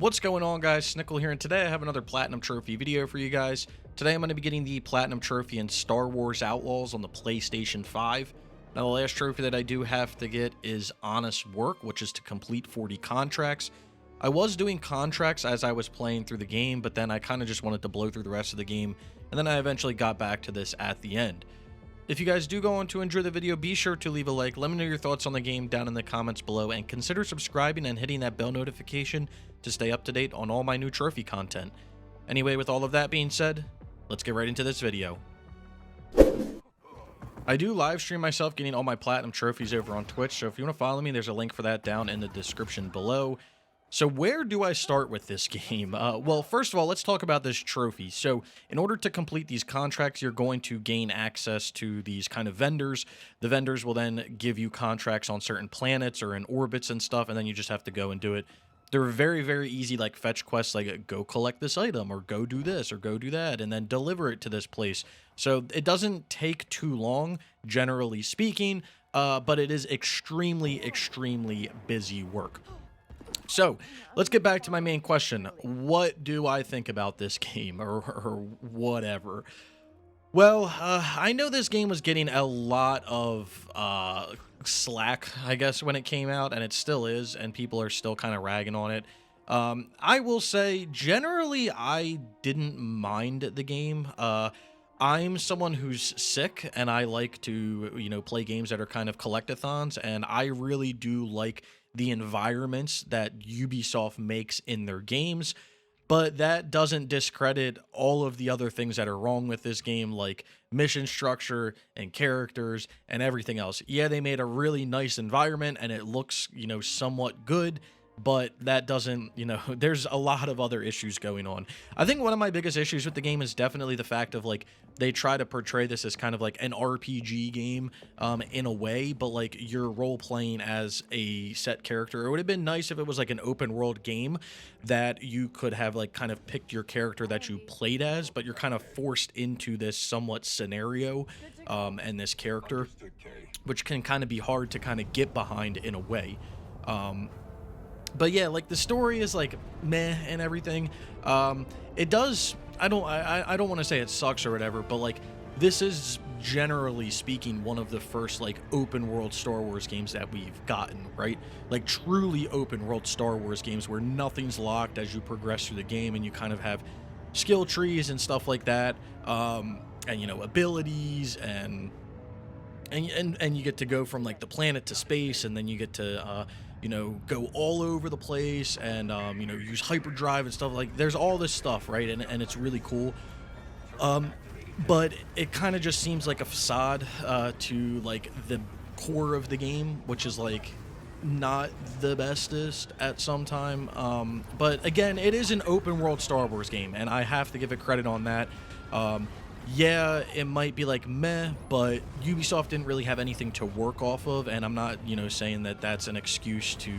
What's going on, guys? Snickel here, and today I have another Platinum Trophy video for you guys. Today I'm going to be getting the Platinum Trophy in Star Wars Outlaws on the PlayStation 5. Now, the last trophy that I do have to get is Honest Work, which is to complete 40 contracts. I was doing contracts as I was playing through the game, but then I kind of just wanted to blow through the rest of the game, and then I eventually got back to this at the end. If you guys do go on to enjoy the video, be sure to leave a like, let me know your thoughts on the game down in the comments below, and consider subscribing and hitting that bell notification to stay up to date on all my new trophy content. Anyway, with all of that being said, let's get right into this video. I do live stream myself getting all my platinum trophies over on Twitch, so if you want to follow me, there's a link for that down in the description below. So where do I start with this game? Well, first of all, let's talk about this trophy. So in order to complete these contracts, you're going to gain access to these kind of vendors. The vendors will then give you contracts on certain planets or in orbits and stuff, and then you just have to go and do it. They're very, very easy, like fetch quests, like go collect this item or go do this or go do that and then deliver it to this place. So it doesn't take too long, generally speaking, but it is extremely, extremely busy work. So, let's get back to my main question. What do I think about this game, or whatever? Well, I know this game was getting a lot of slack, I guess, when it came out, and it still is, and people are still kind of ragging on it. I will say, generally, I didn't mind the game. I'm someone who's sick, and I like to, play games that are kind of collectathons, and I really do like the environments that Ubisoft makes in their games, but that doesn't discredit all of the other things that are wrong with this game, like mission structure and characters and everything else. Yeah, they made a really nice environment and it looks, somewhat good, but that doesn't, there's a lot of other issues going on. I think one of my biggest issues with the game is definitely the fact of, like, they try to portray this as kind of like an RPG game in a way, but, like, you're role-playing as a set character. It would have been nice if it was, like, an open-world game that you could have, like, kind of picked your character that you played as, but you're kind of forced into this somewhat scenario and this character, which can kind of be hard to kind of get behind in a way. But yeah, like, the story is like meh and everything. It does, I don't want to say it sucks or whatever, but, like, this is generally speaking one of the first, like, open world Star Wars games that we've gotten, right? Like, truly open world Star Wars games where nothing's locked as you progress through the game, and you kind of have skill trees and stuff like that, and abilities, and you get to go from, like, the planet to space, and then you get to go all over the place, and use hyperdrive and stuff. Like, there's all this stuff, right? And it's really cool. But it kind of just seems like a facade to, like, the core of the game, which is, like, not the bestest at some time. But again, it is an open world Star Wars game, and I have to give it credit on that. Yeah, it might be like meh, but Ubisoft didn't really have anything to work off of, and I'm not, saying that that's an excuse to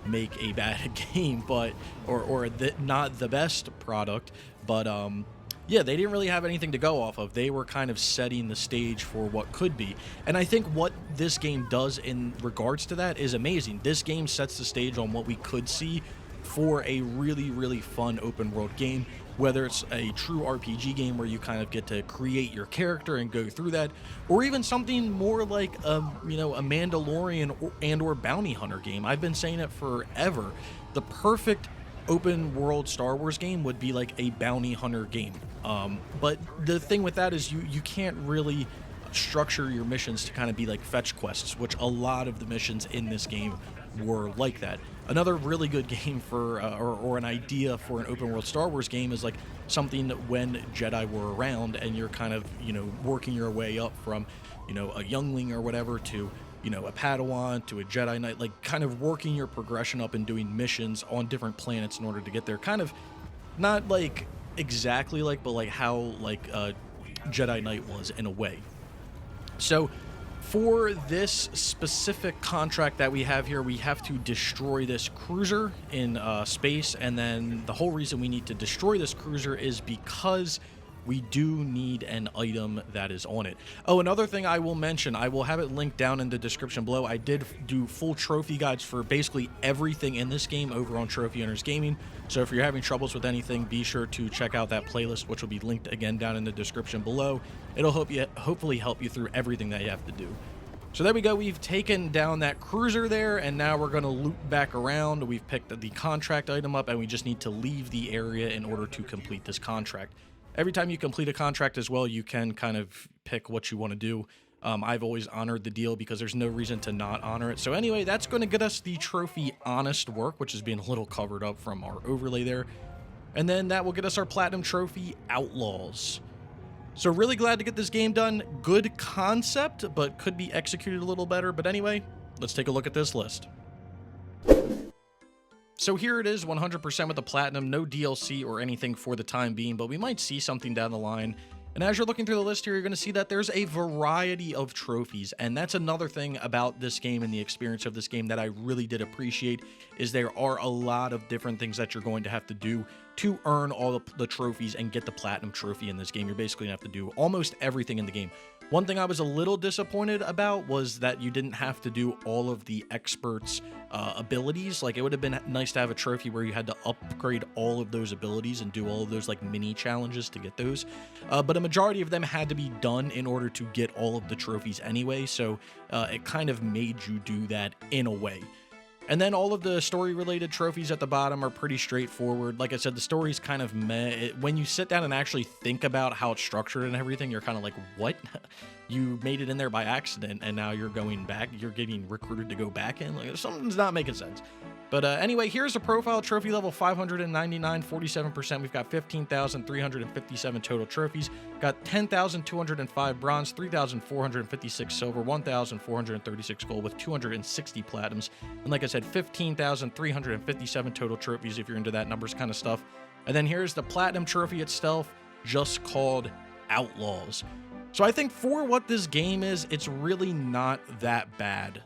make a bad game, but or not the best product, but yeah, they didn't really have anything to go off of. They were kind of setting the stage for what could be, and I think what this game does in regards to that is amazing. This game sets the stage on what we could see for a really, really fun open world game, whether it's a true RPG game where you kind of get to create your character and go through that, or even something more like a Mandalorian or bounty hunter game. I've been saying it forever. The perfect open world Star Wars game would be like a bounty hunter game. But the thing with that is you can't really structure your missions to kind of be like fetch quests, which a lot of the missions in this game were like that. Another really good game for or an idea for an open world Star Wars game is like something when Jedi were around, and you're kind of working your way up from a youngling or whatever to a Padawan to a Jedi Knight, like kind of working your progression up and doing missions on different planets in order to get there. Kind of not like exactly like, but like how like Jedi Knight was in a way. So for this specific contract that we have here, we have to destroy this cruiser in space, and then the whole reason we need to destroy this cruiser is because we do need an item that is on it. Oh, another thing I will mention, I will have it linked down in the description below. I did do full trophy guides for basically everything in this game over on Trophy Hunters Gaming. So if you're having troubles with anything, be sure to check out that playlist, which will be linked again down in the description below. It'll hopefully help you through everything that you have to do. So there we go, we've taken down that cruiser there, and now we're going to loop back around. We've picked the contract item up, and we just need to leave the area in order to complete this contract. Every time you complete a contract as well, you can kind of pick what you want to do. I've always honored the deal because there's no reason to not honor it. So anyway, that's going to get us the trophy Honest Work, which is being a little covered up from our overlay there. And then that will get us our platinum trophy Outlaws. So really glad to get this game done. Good concept, but could be executed a little better. But anyway, let's take a look at this list. So here it is, 100% with the platinum, no DLC or anything for the time being, but we might see something down the line. And as you're looking through the list here, you're going to see that there's a variety of trophies. And that's another thing about this game and the experience of this game that I really did appreciate, is there are a lot of different things that you're going to have to do to earn all the trophies and get the platinum trophy in this game. You're basically going to have to do almost everything in the game. One thing I was a little disappointed about was that you didn't have to do all of the experts' abilities. Like, it would have been nice to have a trophy where you had to upgrade all of those abilities and do all of those like mini challenges to get those. But a majority of them had to be done in order to get all of the trophies anyway. So it kind of made you do that in a way. And then all of the story-related trophies at the bottom are pretty straightforward. Like I said, the story's kind of meh. When you sit down and actually think about how it's structured and everything, you're kind of like, what? You made it in there by accident, and now you're going back. You're getting recruited to go back in. Like, something's not making sense. But anyway, here's the profile. Trophy level 599, 47%. We've got 15,357 total trophies. Got 10,205 bronze, 3,456 silver, 1,436 gold with 260 platinums. And like I said, 15,357 total trophies if you're into that numbers kind of stuff. And then here's the platinum trophy itself, just called Outlaws. So I think for what this game is, it's really not that bad.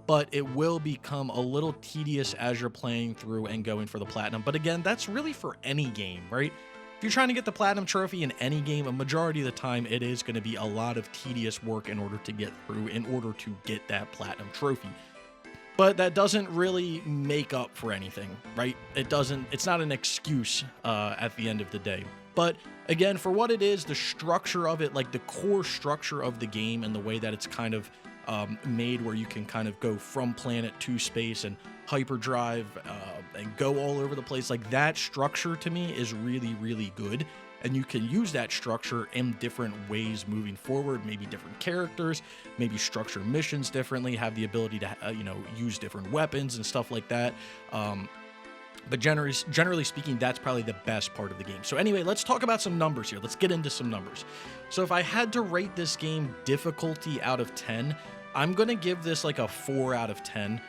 But it will become a little tedious as you're playing through and going for the platinum. But again, that's really for any game, right? If you're trying to get the platinum trophy in any game, a majority of the time it is going to be a lot of tedious work in order to get through, in order to get that platinum trophy. But that doesn't really make up for anything, right? It's not an excuse at the end of the day. But again, for what it is, the structure of it, like the core structure of the game and the way that it's kind of made, where you can kind of go from planet to space and hyperdrive and go all over the place, like that structure to me is really, really good. And you can use that structure in different ways moving forward, maybe different characters, maybe structure missions differently, have the ability to, use different weapons and stuff like that. But generally speaking, that's probably the best part of the game. So anyway, let's talk about some numbers here. Let's get into some numbers. So if I had to rate this game difficulty out of 10, I'm going to give this like a 4 out of 10.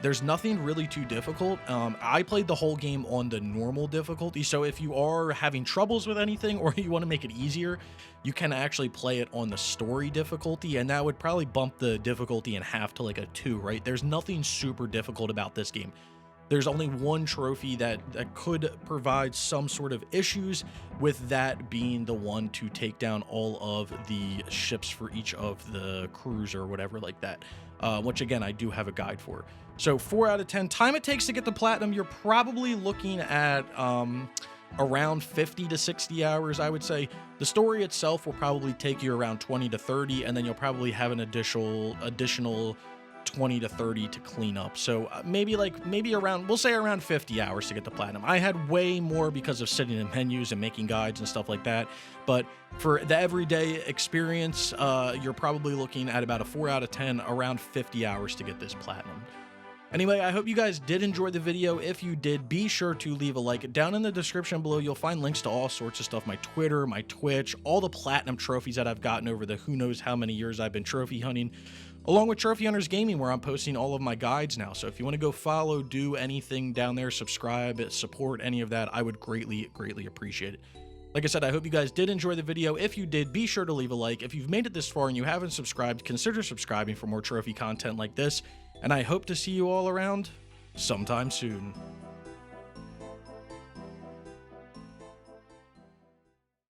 There's nothing really too difficult. I played the whole game on the normal difficulty, so if you are having troubles with anything or you want to make it easier, you can actually play it on the story difficulty, and that would probably bump the difficulty in half to like a 2, right? There's nothing super difficult about this game. There's only one trophy that could provide some sort of issues, with that being the one to take down all of the ships for each of the crews or whatever like that, which again, I do have a guide for. So 4 out of 10. Time it takes to get the platinum, you're probably looking at around 50 to 60 hours, I would say. The story itself will probably take you around 20 to 30, and then you'll probably have an additional 20 to 30 to clean up. So maybe around, we'll say around 50 hours to get the platinum. I had way more because of sitting in menus and making guides and stuff like that. But for the everyday experience, you're probably looking at about a 4 out of 10, around 50 hours to get this platinum. Anyway, I hope you guys did enjoy the video. If you did, be sure to leave a like. Down in the description below, you'll find links to all sorts of stuff. My Twitter, my Twitch, all the platinum trophies that I've gotten over the who knows how many years I've been trophy hunting, along with Trophy Hunters Gaming, where I'm posting all of my guides now. So if you want to go follow, do anything down there, subscribe, support any of that, I would greatly, greatly appreciate it. Like I said, I hope you guys did enjoy the video. If you did, be sure to leave a like. If you've made it this far and you haven't subscribed, consider subscribing for more trophy content like this. And I hope to see you all around sometime soon.